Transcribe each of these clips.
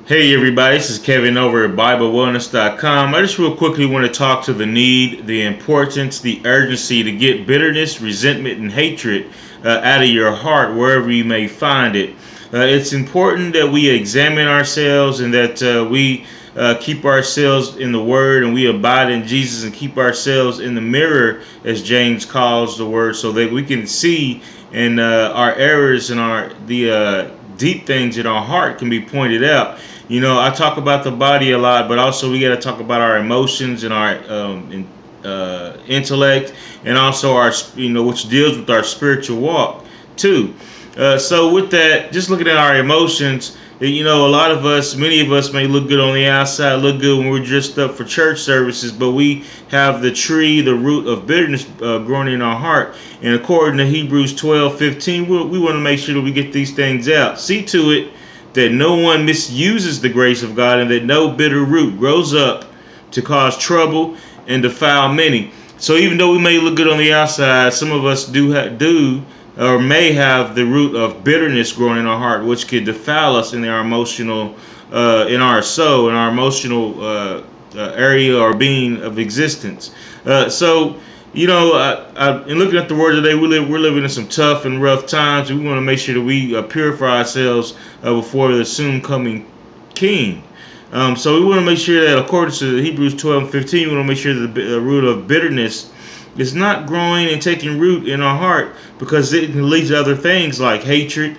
Hey everybody, this is Kevin over at BibleWellness.com. I just real quickly want to talk to the need, the importance, the urgency to get bitterness, resentment, and hatred out of your heart wherever you may find it. It's important that we examine ourselves and that we keep ourselves in the Word and we abide in Jesus and keep ourselves in the mirror, as James calls the Word, so that we can see and our errors and the deep things in our heart can be pointed out. I talk about the body a lot, but also we got to talk about our emotions and our intellect, and also our, which deals with our spiritual walk too. So with that, just looking at our emotions, a lot of us, many of us may look good on the outside, look good when we're dressed up for church services, but we have the tree, the root of bitterness growing in our heart. And according to Hebrews 12:15, we want to make sure that we get these things out. See to it that no one misuses the grace of God, and that no bitter root grows up to cause trouble and defile many. So even though we may look good on the outside, some of us do or may have the root of bitterness growing in our heart, which could defile us in our emotional, in our soul, in our emotional area or being of existence. So in looking at the word today, we're living in some tough and rough times. We want to make sure that we purify ourselves before the soon coming King. So we want to make sure that, according to Hebrews 12:15, we want to make sure that the root of bitterness is not growing and taking root in our heart, because it can lead to other things like hatred.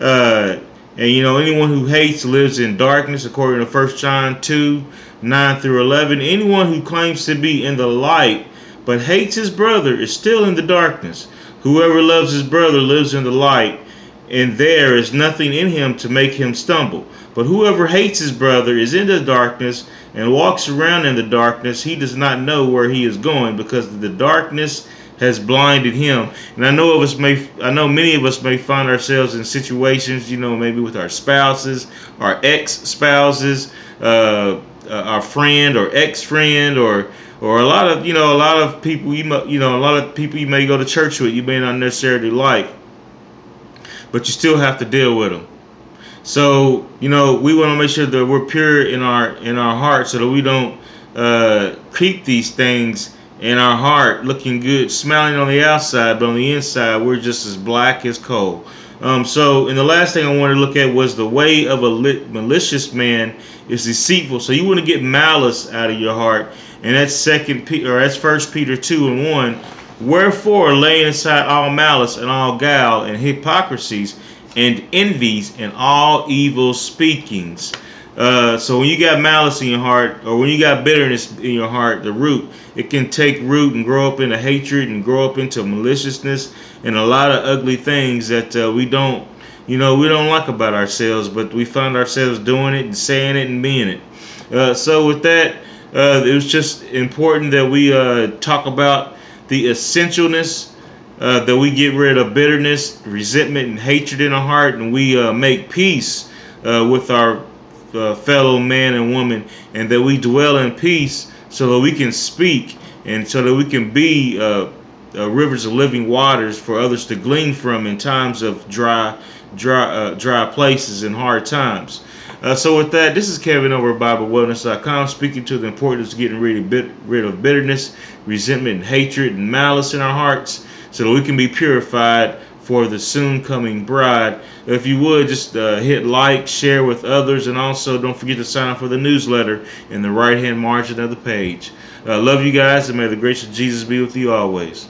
And anyone who hates lives in darkness, according to 1 John 2:9-11. Anyone who claims to be in the light but hates his brother is still in the darkness. Whoever loves his brother lives in the light, and there is nothing in him to make him stumble. But whoever hates his brother is in the darkness and walks around in the darkness. He does not know where he is going, because the darkness has blinded him. And I know many of us may find ourselves in situations, maybe with our spouses, our ex-spouses, our friend or ex-friend, or a lot of people you may go to church with, you may not necessarily like, but you still have to deal with them. So we want to make sure that we're pure in our heart, so that we don't keep these things in our heart, looking good, smiling on the outside, but on the inside we're just as black as coal. And the last thing I wanted to look at was the way of a malicious man is deceitful. So you want to get malice out of your heart, and that's First Peter 2:1. Wherefore, laying aside all malice and all guile and hypocrisies and envies and all evil speakings. So when you got malice in your heart, or when you got bitterness in your heart, the root, it can take root and grow up into hatred and grow up into maliciousness and a lot of ugly things that we don't like about ourselves, but we find ourselves doing it and saying it and being it. So with that, it was just important that we talk about the essentialness, that we get rid of bitterness, resentment, and hatred in our heart, and we make peace with our fellow man and woman, and that we dwell in peace, so that we can speak and so that we can be rivers of living waters for others to glean from in times of dry places and hard times. So with that, this is Kevin over at BibleWellness.com, speaking to the importance of getting rid of bitterness, resentment, and hatred, and malice in our hearts, so that we can be purified for the soon coming bride. If you would, just hit like, share with others, and also don't forget to sign up for the newsletter in the right hand margin of the page. Love you guys, and may the grace of Jesus be with you always.